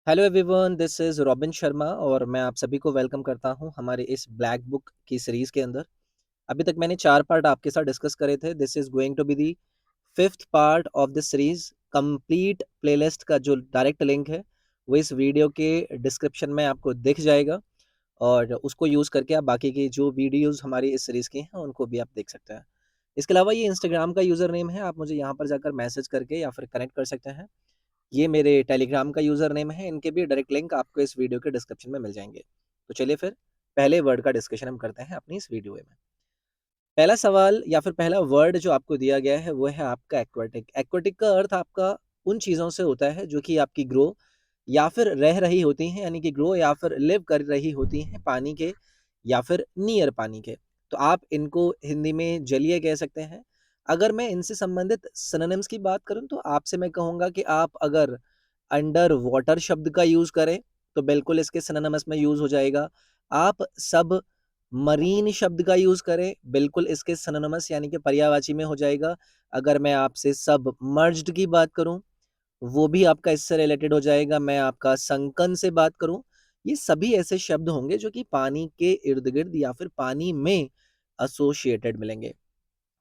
Hello everyone, this is robin Sharma और मैं आप सभी को वेलकम करता हूं हमारे इस ब्लैक बुक की सीरीज़ के अंदर। अभी तक मैंने 4 पार्ट आपके साथ डिस्कस करे थे। This is going to be the 5th part of this series. Complete playlist का जो डायरेक्ट लिंक है, वो इस वीडियो के डिस्क्रिप्शन में आपको दिख जाएगा और उसको यूज़ करके आप बाकी की जो वीडियोज़ हमारी इस सीरीज़ की हैं, उनको भी आप देख सकते हैं। इसके अलावा ये इंस्टाग्राम का यूज़र नेम है, आप मुझे यहाँ पर जाकर मैसेज करके या फिर कनेक्ट कर सकते हैं। ये मेरे टेलीग्राम का यूज़र नेम है, इनके भी डायरेक्ट लिंक आपको इस वीडियो के डिस्क्रिप्शन में मिल जाएँगे। तो चलिए फिर पहले वर्ड का डिस्कशन हम करते हैं अपनी इस वीडियो में। पहला सवाल या फिर पहला वर्ड जो आपको दिया गया है वो है आपका एक्वाटिक। एक्वाटिक का अर्थ आपका उन चीज़ों से होता है जो कि आपकी ग्रो या फिर रह रही होती हैं, यानी कि ग्रो या फिर लिव कर रही होती हैं पानी के या फिर नियर पानी के। तो आप इनको हिंदी में जलीय कह सकते हैं। अगर मैं इनसे संबंधित सिनोनिम्स की बात करूँ तो आपसे मैं कहूँगा कि आप अगर अंडर वाटर शब्द का यूज़ करें तो बिल्कुल इसके सिनोनिम्स में यूज़ हो जाएगा। आप सब मरीन शब्द का यूज़ करें, बिल्कुल इसके सिनोनिमस यानी कि पर्यायवाची में हो जाएगा। अगर मैं आपसे सबमर्ज्ड की बात करूँ, वो भी आपका इससे रिलेटेड हो जाएगा। मैं आपका संकन से बात करूँ, ये सभी ऐसे शब्द होंगे जो कि पानी के इर्द-गिर्द या फिर पानी में एसोसिएटेड मिलेंगे।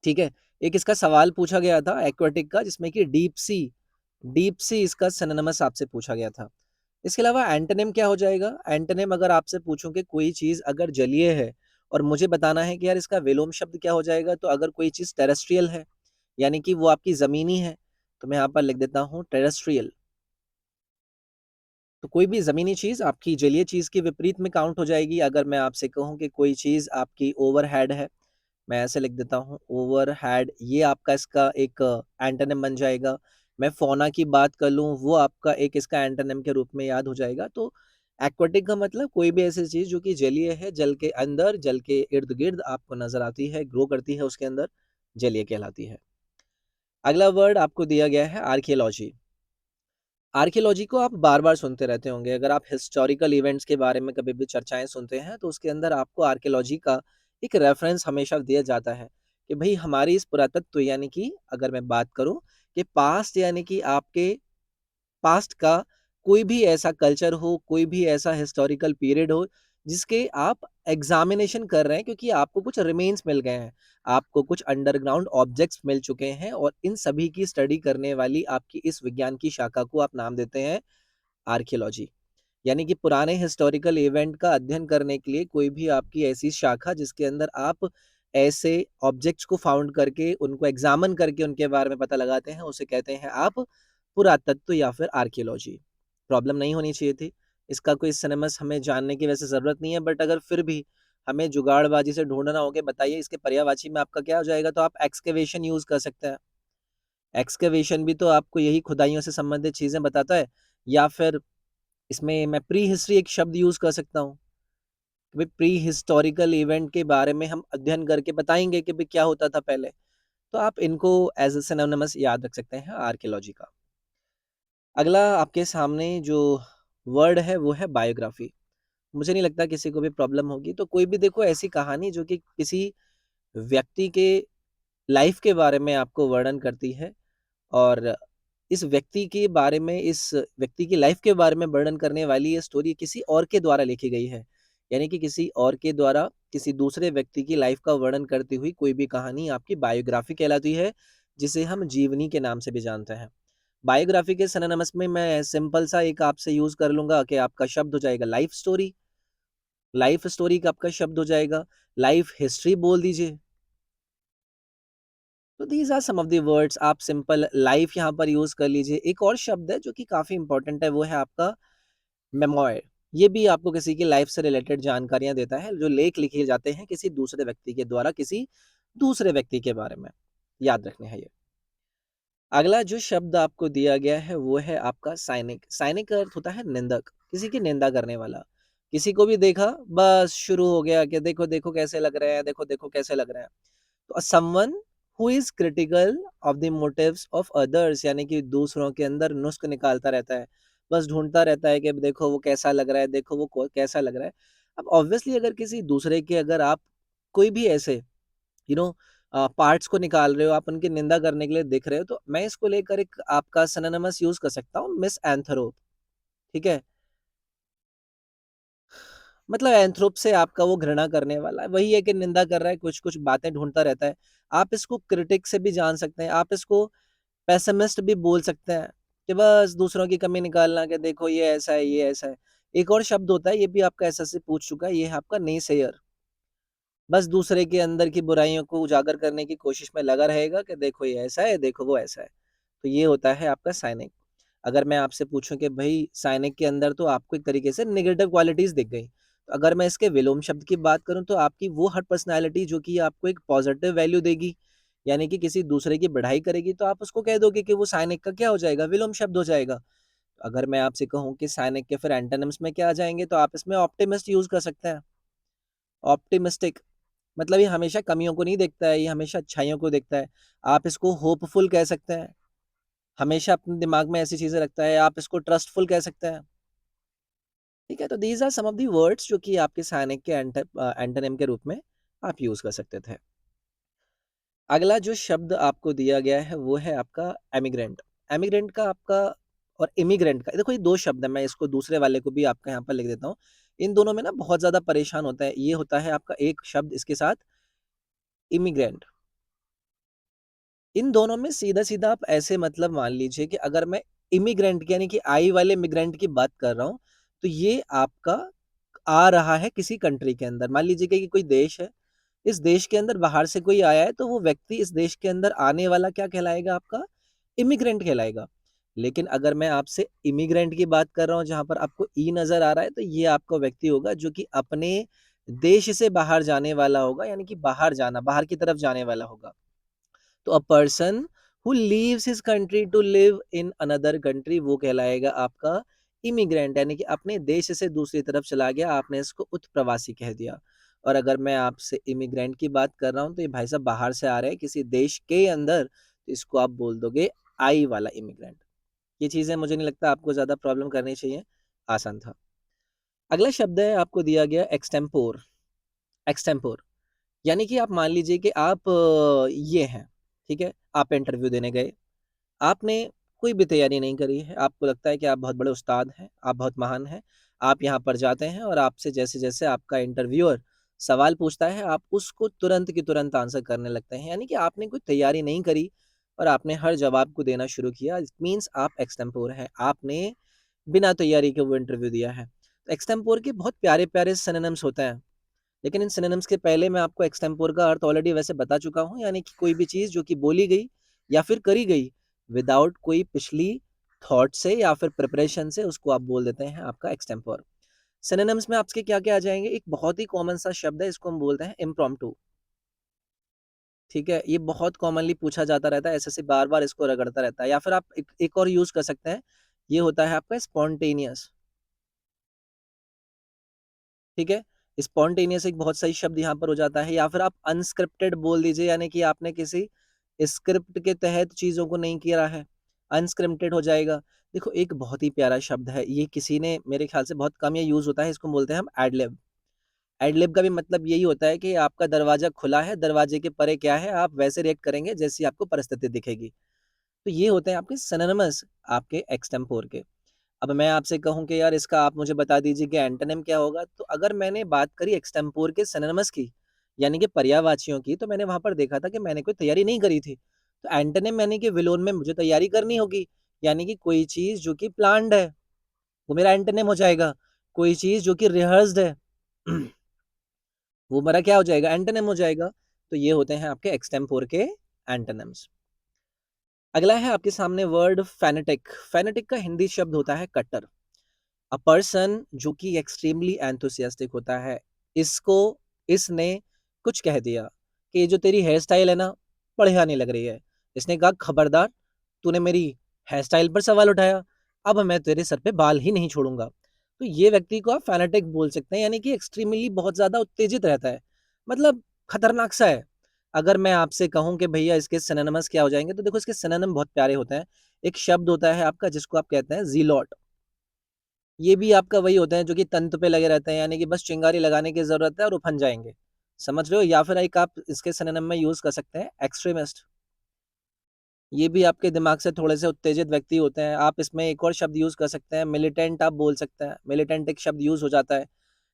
ठीक है? एक इसका सवाल पूछा गया था एक्वाटिक का, जिसमें कि डीप सी इसका सिनोनिमस आपसे पूछा गया था। इसके अलावा एंटोनिम क्या हो जाएगा? एंटोनिम अगर आपसे पूछूँ कि कोई चीज़ अगर जलीय है और मुझे बताना है कि यार इसका विलोम शब्द क्या हो जाएगा, तो अगर कोई चीज़ टेरेस्ट्रियल है, यानी कि वो आपकी ज़मीनी है, तो मैं यहाँ पर लिख देता हूँ टेरेस्ट्रियल। तो कोई भी ज़मीनी चीज़ आपकी जलीय चीज़ के विपरीत में काउंट हो जाएगी। अगर मैं आपसे कहूँ कि कोई चीज़ आपकी ओवरहेड है, मैं ऐसे लिख देता हूँ ओवरहेड, ये आपका इसका एक एंटोनिम बन जाएगा। मैं फ़ौना की बात कर लूँ, वो आपका एक इसका एंटोनिम के रूप में याद हो जाएगा। तो एक्वाटिक का मतलब कोई भी ऐसी चीज़ जो कि जलीय है, जल के अंदर, जल के इर्द-गिर्द आपको नज़र आती है, ग्रो करती है उसके अंदर, जलीय कहलाती है। अगला वर्ड आपको दिया गया है आर्कियोलॉजी। आर्कियोलॉजी को आप बार-बार सुनते रहते होंगे। अगर आप हिस्टोरिकल इवेंट्स के बारे में कभी भी चर्चाएँ सुनते हैं, तो उसके अंदर आपको आर्कियोलॉजी का एक रेफ़रेंस हमेशा दिया जाता है कि भई हमारी इस पुरातत्व यानी कि अगर मैं बात करूँ कि पास्ट यानी कि आपके पास्ट का कोई भी ऐसा कल्चर हो, कोई भी ऐसा हिस्टोरिकल पीरियड हो, जिसके आप एग्ज़ामिनेशन कर रहे हैं क्योंकि आपको कुछ रिमेन्स मिल गए हैं। आपको कुछ अंडरग्राउंड ऑब्जेक्ट्स मिल चुके हैं और इन सभी की स्टडी करने वाली आपकी इस विज्ञान की शाखा को आप नाम देते हैं आर्कियोलॉजी। यानी कि पुराने हिस्टोरिकल इवेंट का अध्ययन करने के लिए कोई भी आपकी ऐसी शाखा जिसके अंदर आप ऐसे ऑब्जेक्ट्स को फाउंड करके, उनको एग्ज़ामिन करके उनके बारे में पता लगाते हैं, उसे कहते हैं आप पुरातत्व या फिर आर्कियोलॉजी। प्रॉब्लम नहीं होनी चाहिए थी। इसका कोई सिनेमस हमें जानने की वैसे ज़रूरत नहीं है, बट अगर फिर भी हमें जुगाड़बाजी से ढूँढना हो कि बताइए इसके पर्यायवाची में आपका क्या हो जाएगा, तो आप एक्सकवेशन यूज़ कर सकते हैं। एक्सकवेशन भी तो आपको यही खुदाइयों से संबंधित चीज़ें बताता है, या फिर इसमें मैं प्री हिस्ट्री एक शब्द यूज़ कर सकता हूँ कि भाई प्री हिस्टोरिकल इवेंट के बारे में हम अध्ययन करके बताएँगे कि भाई क्या होता था पहले। तो आप इनको एज़ अ सिनोनिमस याद रख सकते हैं आर्कियोलॉजी का। अगला आपके सामने जो वर्ड है वो है बायोग्राफ़ी। मुझे नहीं लगता किसी को भी प्रॉब्लम होगी। तो कोई भी देखो ऐसी कहानी जो कि किसी व्यक्ति के लाइफ़ के बारे में आपको वर्णन करती है और इस व्यक्ति के बारे में, इस व्यक्ति की लाइफ़ के बारे में वर्णन करने वाली ये स्टोरी किसी और के द्वारा लिखी गई है। यानी कि किसी और के द्वारा किसी दूसरे व्यक्ति की लाइफ़ का वर्णन करती हुई कोई भी कहानी आपकी बायोग्राफ़ी कहलाती है, जिसे हम जीवनी के नाम से भी जानते हैं। बायोग्राफ़ी के सिनोनिम्स में मैं सिंपल सा एक आपसे यूज़ कर लूँगा कि आपका शब्द हो जाएगा लाइफ़ स्टोरी। लाइफ़ स्टोरी का आपका शब्द हो जाएगा लाइफ़ हिस्ट्री बोल दीजिए। तो these are some of the words, आप सिंपल लाइफ़ यहाँ पर यूज़ कर लीजिए। एक और शब्द है जो कि काफ़ी इम्पोर्टेंट है, वो है आपका मेमोइर। ये भी आपको किसी की लाइफ़ से रिलेटेड जानकारियाँ देता है, जो लेख लिखे जाते हैं किसी दूसरे व्यक्ति के द्वारा, किसी दूसरे व्यक्ति के बारे में। याद रखने हैं ये। अगला जो शब्द आपको दिया गया है वो है आपका साइनिक। साइनिक का अर्थ होता है निंदक, किसी की निंदा करने वाला। किसी को भी देखा बस शुरू हो गया कि देखो, देखो कैसे लग रहे हैं, देखो, देखो कैसे लग रहे हैं। तो someone who is critical of the motives of others, यानी कि दूसरों के अंदर नुस्ख निकालता रहता है। बस ढूँढता रहता है कि देखो वो कैसा लग रहा है, देखो वो को कैसा लग रहा है। अब ऑब्वियसली अगर किसी दूसरे के अगर आप कोई भी ऐसे यू नो पार्ट्स को निकाल रहे हो, आप उनकी निंदा करने के लिए दिख रहे हो, तो मैं इसको लेकर एक आपका सिनोनिमस यूज़ कर सकता हूँ मिसएंथ्रोप, ठीक है? मतलब एंथ्रोप से आपका वो घृणा करने वाला है, वही है कि निंदा कर रहा है, कुछ-कुछ बातें ढूँढता रहता है। आप इसको क्रिटिक से भी जान सकते हैं, आप इसको पेसिमिस्ट भी बोल सकते हैं, कि बस दूसरों की कमी निकालना कि देखो ये ऐसा है, ये ऐसा है। एक और शब्द होता है, ये भी आपका एसएससी पूछ चुका है, ये है आपका नेसेयर। बस दूसरे के अंदर की बुराइयों को उजागर करने की कोशिश में लगा रहेगा कि देखो ये ऐसा है, देखो वो ऐसा है। तो ये होता है आपका साइनिक। अगर मैं आपसे पूछूँ कि भई साइनिक के अंदर तो आपको एक तरीके से नेगेटिव क्वालिटीज़ दिख गई। तो अगर मैं इसके विलोम शब्द की बात करूँ तो आपकी वो हर पर्सनैलिटी जो कि आपको एक पॉज़िटिव वैल्यू देगी, यानी कि किसी दूसरे की बढ़ाई करेगी, तो आप उसको कह दोगे कि वो साइनिक का क्या हो जाएगा? विलोम शब्द हो जाएगा। अगर मैं आपसे कहूँ कि साइनिक के फिर एंटोनिम्स में क्या आ जाएँगे, तो आप इसमें ऑप्टिमिस्ट यूज़ कर सकते हैं। ऑप्टिमिस्टिक मतलब ये हमेशा कमियों को नहीं देखता है, ये हमेशा अच्छाइयों को देखता है। आप इसको होपफुल कह सकते हैं, हमेशा अपने दिमाग में ऐसी चीज़ें रखता है। आप इसको ट्रस्टफुल कह सकते हैं, ठीक है? तो these are some of the words जो कि आपके सैनिक के एंटोनिम के रूप में आप यूज़ कर सकते थे। अगला जो शब्द आपको दिया गया है, वो है आपका एमिग्रेंट। एमिग्रेंट का आपका और इमिग्रेंट का देखो ये 2 शब्द हैं, मैं इसको दूसरे वाले को भी आपका यहाँ पर लिख देता हूँ। इन दोनों में ना बहुत ज़्यादा परेशान होता है। ये होता है आपका एक शब्द इसके साथ इमिग्रेंट। इन दोनों में सीधा-सीधा आप ऐसे मतलब मान लीजिए कि अगर मैं इमिग्रेंट यानी कि आई वाले मिग्रेंट की बात कर रहा हूँ, तो ये आपका आ रहा है किसी कंट्री के अंदर। मान लीजिए कि कोई देश है, इस देश के अंदर बाहर से कोई आया है, तो वो व्यक्ति इस देश के अंदर आने वाला क्या कहलाएगा आपका? इमिग्रेंट कहलाएगा। लेकिन अगर मैं आपसे इमिग्रेंट की बात कर रहा हूँ, जहाँ पर आपको ई नज़र आ रहा है, तो ये आपका व्यक्ति होगा जो कि अपने देश से बाहर जाने वाला होगा, यानी कि बाहर जाना, बाहर की तरफ जाने वाला होगा। तो a person who leaves his country to live in another country वो कहलाएगा आपका इमिग्रेंट यानी कि अपने देश से दूसरी तरफ चला गया आपने इसको उत्प्रवासी कह दिया और अगर मैं आपसे इमिग्रेंट की बात कर रहा हूँ तो ये भाई साहब बाहर से आ रहे हैं किसी देश के अंदर तो इसको आप बोल दोगे आई वाला इमिग्रेंट ये चीजें मुझे नहीं लगता आपको ज्यादा प्रॉब्लम करनी चाहिए आसान था अगला शब्द है आपको दिया गया एक्सटेम्पोर एक्सटेम्पोर यानी कि आप मान लीजिए कि आप ये हैं, ठीक है? आप इंटरव्यू देने गए, आपने कोई भी तैयारी नहीं करी है, आपको लगता है कि आप बहुत बड़े उस्ताद हैं, आप बहुत महान हैं, आप यहाँ पर जाते हैं और आपसे जैसे-जैसे आपका इंटरव्यूअर सवाल पूछता है, आप उसको तुरंत की तुरंत आंसर करने लगते हैं। यानी कि आपने कोई तैयारी नहीं करी और आपने हर जवाब को देना शुरू किया, इट मीन्स आप एक्सटेम्पोर हैं। आपने बिना तैयारी के वो इंटरव्यू दिया है। तो एक्सटेम्पोर के बहुत प्यारे-प्यारे सिनोनिम्स होते हैं। लेकिन इन सिनोनिम्स के पहले मैं आपको एक्सटेम्पोर का अर्थ ऑलरेडी वैसे बता चुका हूँ, यानी कि कोई भी चीज़ जो कि बोली गई या फिर करी गई विदाउट कोई पिछली थॉट से या फिर प्रिपरेशन से उसको आप बोल देते हैं आपका एक्सटेम्पोर। सिनोनिम्स में आपके क्या-क्या आ जाएँगे? एक बहुत ही कॉमन सा शब्द है, इसको हम बोलते हैं इम्प्रॉम्प्टू, ठीक है? ये बहुत कॉमनली पूछा जाता रहता है, एसएससी बार-बार इसको रगड़ता रहता है या फिर आप एक और यूज़ कर सकते हैं, ये होता है आपका स्पॉन्टेनियस। ठीक है? स्पॉन्टेनियस एक बहुत सही शब्द यहाँ पर हो जाता है या फिर आप अनस्क्रिप्टेड बोल दीजिए यानी कि आपने किसी स्क्रिप्ट के तहत चीज़ों को नहीं किया है, अनस्क्रिप्टेड हो जाएगा। देखो एक बहुत ही प्यारा शब्द है, ये किसी ने मेरे ख्याल से बहुत कम ये यूज़ होता है, इसको बोलते हैं हम एड-लिब। एड-लिब का भी मतलब यही होता है कि आपका दरवाज़ा खुला है, दरवाज़े के परे क्या है, आप वैसे रिएक्ट करेंगे जैसी आपको परिस्थिति दिखेगी। तो ये होते हैं आपके सिनोनिमस आपके एक्सटेम्पोर के। अब मैं आपसे कहूँ कि यार इसका आप मुझे बता दीजिए कि एंटोनिम क्या होगा? तो अगर मैंने बात करी एक्सटेम्पोर के सिनोनिमस की, यानी कि पर्यायवाचियों की, तो मैंने वहाँ पर देखा था कि मैंने कोई तैयारी नहीं करी थी। तो एंटोनिम यानी कि विलोन में मुझे तैयारी करनी होगी, यानी कि कोई चीज़ जो कि प्लान्ड है, वो मेरा एंटोनिम हो जाएगा। कोई चीज़ जो कि रिहर्स्ड है, वो मेरा क्या हो जाएगा? एंटोनिम हो जाएगा। तो ये होते हैं आपके एक्सटेम्पोर के एंटोनिम्स। अगला है आपके सामने वर्ड फेनेटिक। फेनेटिक का हिंदी शब्द होता है कट्टर। अ पर्सन जो कि एक्सट्रीमली एंथुसियास्टिक होता है इसको इसने कुछ कह दिया कि ये जो तेरी हेयर स्टाइल है ना बढ़िया नहीं लग रही है इसने कहा खबरदार तूने मेरी हेयर स्टाइल पर सवाल उठाया अब मैं तेरे सर पे बाल ही नहीं छोड़ूंगा तो ये व्यक्ति को आप फैनेटिक बोल सकते हैं यानी कि एक्सट्रीमली बहुत ज्यादा उत्तेजित रहता है मतलब खतरनाक सा है अगर मैं आपसे कहूं कि भैया इसके सिनोनिमस क्या हो जाएंगे तो देखो इसके सिनोनिम बहुत प्यारे होते हैं एक शब्द होता है आपका जिसको आप कहते हैं जीलॉट ये भी आपका वही होता है जो कि तंत पे लगे रहते हैं यानी कि बस चिंगारी लगाने की ज़रूरत है और उफन जाएँगे। समझ रहे हो? या फिर एक आप इसके सिनोनिम में यूज़ कर सकते हैं एक्सट्रीमिस्ट। ये भी आपके दिमाग से थोड़े से उत्तेजित व्यक्ति होते हैं। आप इसमें एक और शब्द यूज़ कर सकते हैं मिलिटेंट आप बोल सकते हैं। मिलिटेंट एक शब्द यूज़ हो जाता है।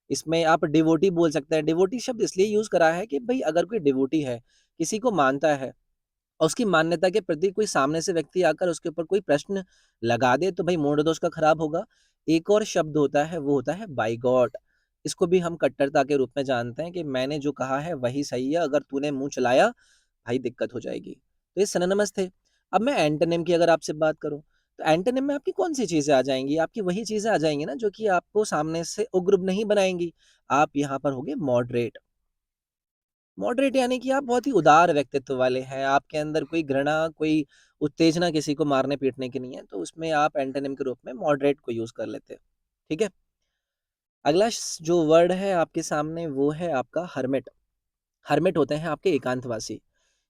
इसमें आप डिवोटी बोल सकते हैं। डिवोटी शब्द इसलिए यूज़ करा है कि भई अगर कोई डिवोटी है, किसी को मानता है और उसकी मान्यता के प्रति कोई सामने से व्यक्ति आकर उसके ऊपर कोई प्रश्न लगा दे तो भई मूड तो उसका खराब होगा। एक और शब्द होता है वो होता है बाय गॉड। इसको भी हम कट्टरता के रूप में जानते हैं कि मैंने जो कहा है वही सही है, अगर तूने मुँह चलाया भाई दिक्कत हो जाएगी। तो ये सिनोनिमस थे। अब मैं एंटोनिम की अगर आपसे बात करूँ, तो एंटोनिम में आपकी कौन-सी चीज़ें आ जाएँगी? आपकी वही चीज़ें आ जाएँगी ना जो कि आपको सामने से उग्र नहीं बनाएँगी। आप यहाँ पर होंगे मॉडरेट। मॉडरेट यानी कि आप बहुत ही उदार व्यक्तित्व वाले हैं, आपके अंदर कोई घृणा, कोई उत्तेजना किसी को मारने-पीटने की नहीं है, तो उसमें आप एंटोनिम के रूप में मॉडरेट को यूज़ कर लेते हैं। ठीक है? अगला जो वर्ड है आपके सामने वो है आपका हर्मिट। हर्मिट होते हैं आपके एकांतवासी,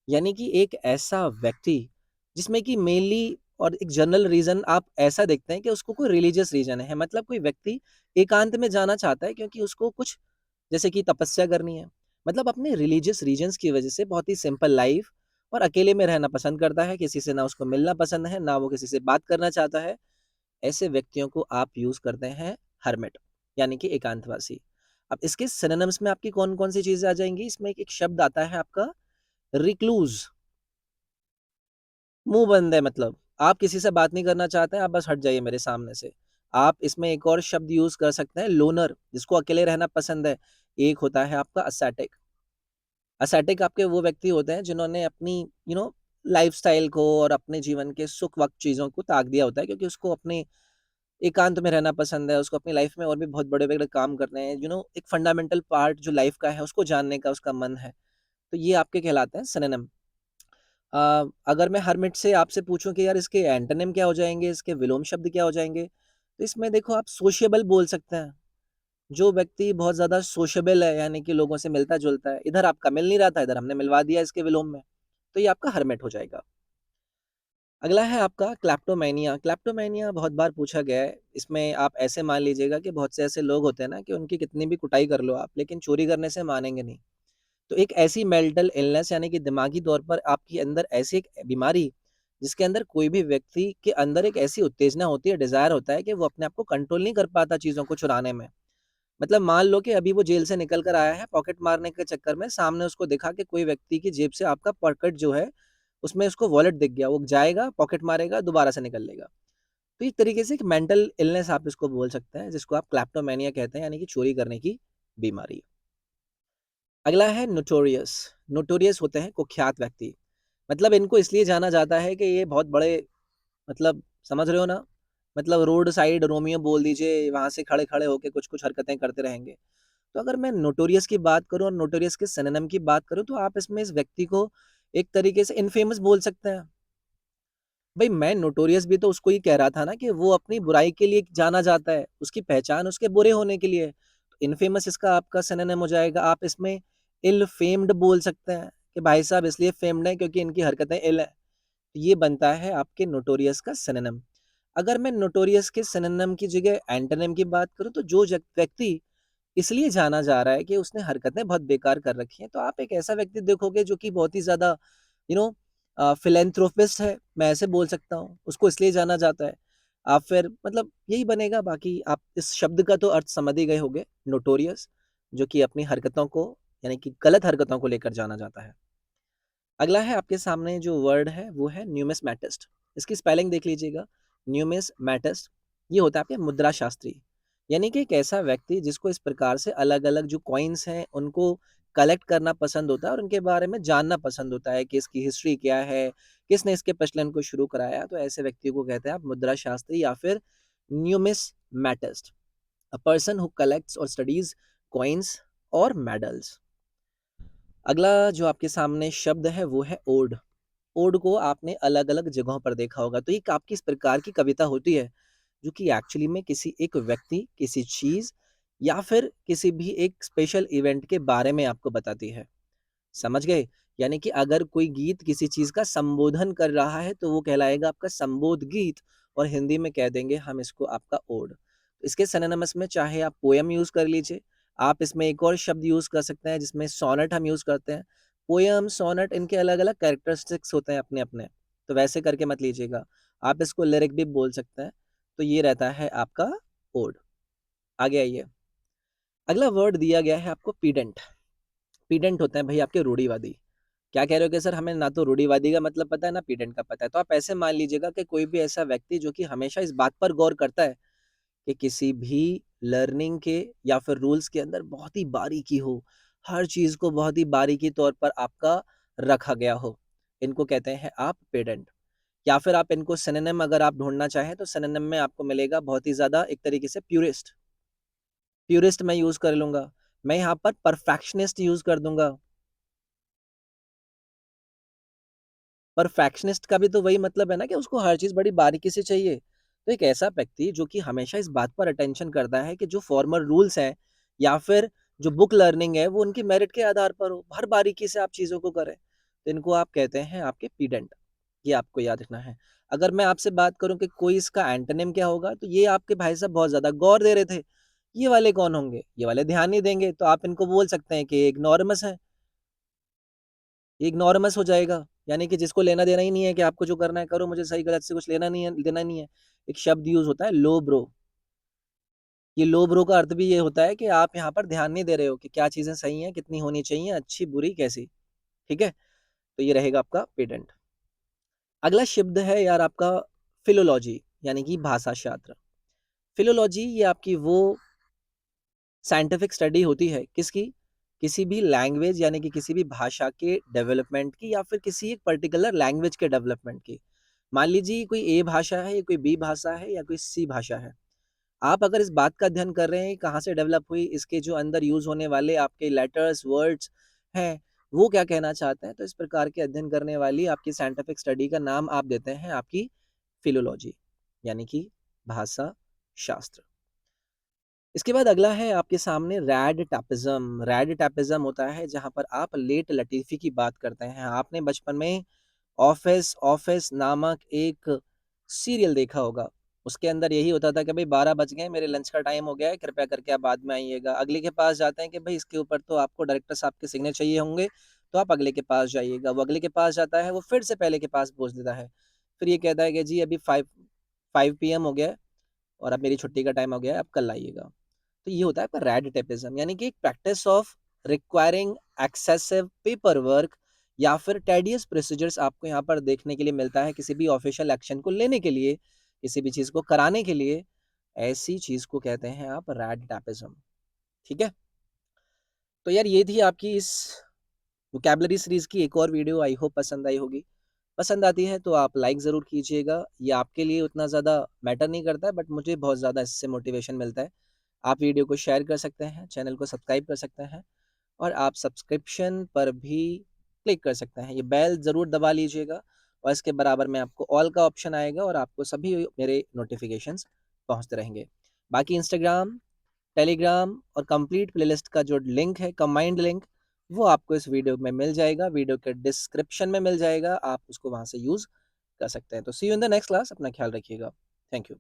यानी कि एक ऐसा व्यक्ति जिसमें कि मेनली और एक जनरल रीज़न आप ऐसा देखते हैं कि उसको कोई रिलीजियस रीज़न है, मतलब कोई व्यक्ति एकांत में जाना चाहता है क्योंकि उसको कुछ जैसे कि तपस्या करनी है। मतलब अपने रिलीजियस रीजन्स की वजह से बहुत ही सिंपल लाइफ़ और अकेले में रहना पसंद करता है, किसी से ना उसको मिलना पसंद है, ना वो किसी से बात करना चाहता है। ऐसे व्यक्तियों को आप यूज़ करते हैं हर्मिट, यानी कि एकांतवासी। अब इसके सिनोनिम्स में आपकी कौन-कौन सी चीज़ें आ जाएँगी? इसमें एक शब्द आता है आपका रिक्लूज़, मुँह बंद है मतलब। आप किसी से बात नहीं करना चाहते हैं, आप बस हट जाइए मेरे सामने से। आप इसमें एक और शब्द यूज़ कर सकते हैं लोनर, जिसको अकेले रहना पसंद है। एक होता है आपका असैटिक। असैटिक आपके वो व्यक्ति होते हैं जिन्होंने अपनी लाइफ़स्टाइल को और अपने जीवन के सुख वक़्त चीज़ों को त्याग दिया होता है क्योंकि उसको अपने एकांत में रहना पसंद है, उसको अपनी लाइफ़ में और भी बहुत बड़े-बड़े काम करने हैं, एक फंडामेंटल पार्ट जो लाइफ़ का है उसको जानने का उसका मन है। तो ये आपके कहलाते हैं सिनोनिम। अगर मैं हर्मिट से आपसे पूछूँ कि यार इसके एंटोनिम क्या हो जाएँगे, इसके विलोम शब्द क्या हो जाएँगे? तो इसमें देखो आप सोशिएबल बोल सकते हैं। जो व्यक्ति बहुत ज़्यादा सोशेबल है यानी कि लोगों से मिलता-जुलता है, इधर आपका मिल नहीं रहा था, इधर हमने मिलवा दिया इसके विलोम में, तो ये आपका हर्मिट हो जाएगा। अगला है आपका क्लैप्टोमेनिया। क्लैप्टोमेनिया बहुत बार पूछा गया है, इसमें आप ऐसे मान लीजिएगा कि बहुत से ऐसे लोग होते हैं ना कि उनकी कितनी भी कुटाई कर लो आप, लेकिन चोरी करने से मानेंगे नहीं। तो एक ऐसी मेंटल इलनेस यानी कि दिमागी तौर पर आपके अंदर ऐसी एक बीमारी, जिसके अंदर कोई भी व्यक्ति के अंदर एक ऐसी उत्तेजना होती है, डिज़ायर होता है कि वो अपने आप को कंट्रोल नहीं कर पाता चीज़ों को चुराने में। मतलब मान लो कि अभी वो जेल से निकल कर आया है, पॉकेट मारने के चक्कर में सामने उसको दिखा कि कोई व्यक्ति की जेब से आपका पॉकेट जो है, उसमें उसको वॉलेट दिख गया। वो जाएगा, पॉकेट मारेगा, दोबारा से निकल लेगा। तो एक तरीके से एक मेंटल इलनेस आप इसको बोल सकते हैं, जिसको आप क्लैप्टोमेनिया कहते हैं, यानी कि चोरी करने की बीमारी। अगला है नोटोरियस। नोटोरियस होते हैं कुख्यात व्यक्ति। मतलब इनको इसलिए जाना जाता है कि ये बहुत बड़े मतलब समझ रहे हो ना? मतलब रोड साइड रोमियो बोल दीजिए, वहाँ से खड़े-खड़े होके कुछ-कुछ हरकतें करते रहेंगे। तो अगर मैं नोटोरियस की बात करूँ और नोटोरियस के सिनोनिम की बात करूँ, तो आप इसमें इस व्यक्ति को एक तरीके से इनफेमस बोल सकते हैं। भई मैं नोटोरियस भी तो उसको ही कह रहा था ना कि वो अपनी बुराई के लिए जाना जाता है, उसकी पहचान उसके बुरे होने के लिए है। इनफेमस इसका आपका सिनोनिम हो जाएगा। आप इसमें इल फेम्ड बोल सकते हैं कि भाई साहब इसलिए फेम्ड हैं क्योंकि इनकी हरकतें इल हैं। ये बनता है आपके नोटोरियस का सिनोनिम। अगर मैं नोटोरियस के सिनोनिम की जगह एंटोनिम की बात करूँ, तो जो व्यक्ति इसलिए जाना जा रहा है कि उसने हरकतें बहुत बेकार कर रखी हैं, तो आप एक ऐसा व्यक्ति देखोगे जो कि बहुत ही ज़्यादा यू नो फिलैंथ्रोपिस्ट है, मैं ऐसे बोल सकता हूँ, उसको इसलिए जाना जाता है। आप फिर मतलब यही बनेगा, बाकी आप इस शब्द का तो अर्थ समझ ही गए होंगे, नोटोरियस, जो कि अपनी हरकतों को यानी कि गलत हरकतों को लेकर जाना जाता है। अगला है आपके सामने जो वर्ड है वो है न्यूमिस्मैटिस्ट। इसकी स्पेलिंग देख लीजिएगा, न्यूमिस्मैटिस्ट। ये होता है आपके मुद्रा शास्त्री, यानी कि एक ऐसा व्यक्ति जिसको इस प्रकार से अलग-अलग जो कॉइन्स हैं उनको कलेक्ट करना पसंद होता है और उनके बारे में जानना पसंद होता है कि इसकी हिस्ट्री क्या है, किसने इसके प्रचलन को शुरू कराया। तो ऐसे व्यक्ति को कहते हैं आप मुद्रा शास्त्री या फिर न्यूमिस्मैटिस्ट, अ पर्सन हू कलेक्ट्स और स्टडीज कॉइन्स और मेडल्स। अगला जो आपके सामने शब्द है वो है ओड। ओड को आपने अलग-अलग जगहों पर देखा होगा। तो ये आपकी इस प्रकार की कविता होती है, जो कि एक्चुअली में किसी एक व्यक्ति, किसी चीज़ या फिर किसी भी एक स्पेशल इवेंट के बारे में आपको बताती है। समझ गए? यानी कि अगर कोई गीत किसी चीज़ का संबोधन कर रहा है, तो वो कहलाएगा आपका संबोध गीत और हिंदी में कह देंगे हम इसको आपका ओड। इसके सिनोनिमस में चाहे आप पोएम यूज़ कर लीजिए, आप इसमें एक और शब्द यूज़ कर सकते हैं जिसमें सोनेट हम यूज़ करते हैं। पोएम, सोनेट इनके अलग-अलग कैरेक्टरिस्टिक्स होते हैं अपने-अपने, तो वैसे करके मत लीजिएगा। आप इसको लिरिक भी बोल सकते हैं। तो ये रहता है आपका ओड। आगे आइए। अगला वर्ड दिया गया है आपको पीडेंट। पीडेंट होते हैं भाई आपके रूढ़िवादी। क्या कह रहे हो कि सर हमें ना तो रूढ़िवादी का मतलब पता है ना पीडेंट का पता है। तो आप ऐसे मान लीजिएगा कि कोई भी ऐसा व्यक्ति जो कि हमेशा इस बात पर गौर करता है कि किसी भी लर्निंग के या फिर रूल्स के अंदर बहुत ही बारीकी हो, हर चीज को बहुत ही बारीकी तौर पर आपका रखा गया हो, इनको कहते हैं आप पेडेंट। या फिर आप इनको सिनोनिम अगर आप ढूंढना चाहें तो सिनोनिम में आपको मिलेगा बहुत ही ज्यादा एक तरीके से प्यूरिस्ट। प्यूरिस्ट मैं यूज कर लूंगा। मैं यहाँ पर परफेक्शनिस्ट यूज कर दूंगा। परफेक्शनिस्ट का भी तो वही मतलब है ना कि उसको हर चीज बड़ी बारीकी से चाहिए। तो एक ऐसा व्यक्ति जो कि हमेशा इस बात पर अटेंशन करता है कि जो फॉर्मल रूल्स हैं या फिर जो बुक लर्निंग है वो उनकी मेरिट के आधार पर हो, हर बारीकी से आप चीजों को करें, तो इनको आप कहते हैं आपके पीडेंट। ये आपको याद रखना है। अगर मैं आपसे बात करूं कि कोई इसका एंटोनिम क्या होगा, तो ये आपके भाई साहब बहुत ज्यादा गौर दे रहे थे। ये वाले कौन होंगे? ये वाले ध्यान नहीं देंगे, तो आप इनको बोल सकते हैं कि इग्नोरमस है। इग्नोरमस हो जाएगा, यानी कि जिसको लेना देना ही नहीं है कि आपको जो करना है करो, मुझे सही गलत से कुछ लेना नहीं है, देना नहीं है। एक शब्द यूज होता है लो ब्रो। ये लो ब्रो का अर्थ भी ये होता है कि आप यहाँ पर ध्यान नहीं दे रहे हो कि क्या चीजें सही हैं, कितनी होनी चाहिए, अच्छी बुरी कैसी। ठीक है, तो ये रहेगा आपका पेडेंट। अगला शब्द है यार आपका फिलोलॉजी, यानी कि भाषा शास्त्र। फिलोलॉजी ये आपकी वो साइंटिफिक स्टडी होती है किसकी? किसी भी लैंग्वेज यानी कि किसी भी भाषा के डेवलपमेंट की या फिर किसी एक पर्टिकुलर लैंग्वेज के डेवलपमेंट की। मान लीजिए कोई ए भाषा है या कोई बी भाषा है या कोई सी भाषा है। आप अगर इस बात का अध्ययन कर रहे हैं कहाँ से डेवलप हुई, इसके जो अंदर यूज होने वाले आपके लेटर्स वर्ड्स हैं वो क्या कहना चाहते हैं, तो इस प्रकार के अध्ययन करने वाली आपकी साइंटिफिक स्टडी का नाम आप देते हैं आपकी फिलोलॉजी, यानी कि भाषा शास्त्र। इसके बाद अगला है आपके सामने रैड टैपिज्म। रैड टैपिज्म होता है जहां पर आप लेट लतीफी की बात करते हैं। आपने बचपन में ऑफिस ऑफिस नामक एक सीरियल देखा होगा। उसके अंदर यही होता था कि भाई 12 बज गए, मेरे लंच का टाइम हो गया है, कृपया करके आप बाद में आइएगा। अगले के पास जाते हैं कि भाई इसके ऊपर तो आपको डायरेक्टर साहब के सिग्नेचर चाहिए होंगे, तो आप अगले के पास जाइएगा। वो अगले के पास जाता है, वो फिर से पहले के पास पहुंच देता है। फिर ये कहता है कि जी अभी 5 PM हो गया है और अब मेरी छुट्टी का टाइम हो गया है, अब कल आइएगा। तो ये होता है आपका रैड टेपिज्म, यानी कि एक practice of requiring excessive paper work या फिर टेडियस प्रोसीजर्स आपको यहाँ पर देखने के लिए मिलता है किसी भी ऑफिशियल एक्शन को लेने के लिए, किसी भी चीज को कराने के लिए। ऐसी चीज को कहते हैं आप रैड टैपिज्म। ठीक है, तो यार ये थी आपकी इस वोकैबुलरी सीरीज की एक और वीडियो। आई होप पसंद आई होगी। पसंद आती है तो आप लाइक ज़रूर कीजिएगा। ये आपके लिए उतना ज़्यादा मैटर नहीं करता है, बट मुझे बहुत ज़्यादा इससे मोटिवेशन मिलता है। आप वीडियो को शेयर कर सकते हैं, चैनल को सब्सक्राइब कर सकते हैं और आप सब्सक्रिप्शन पर भी क्लिक कर सकते हैं। ये बेल ज़रूर दबा लीजिएगा और इसके बराबर में आपको ऑल का ऑप्शन आएगा और आपको सभी मेरे नोटिफिकेशंस पहुंचते रहेंगे। बाकी इंस्टाग्राम, टेलीग्राम और कंप्लीट प्लेलिस्ट का जो लिंक है, कंबाइंड लिंक, वो आपको इस वीडियो में मिल जाएगा, वीडियो के डिस्क्रिप्शन में मिल जाएगा। आप उसको वहां से यूज कर सकते हैं। तो see you in the next class. अपना ख्याल रखिएगा। Thank you.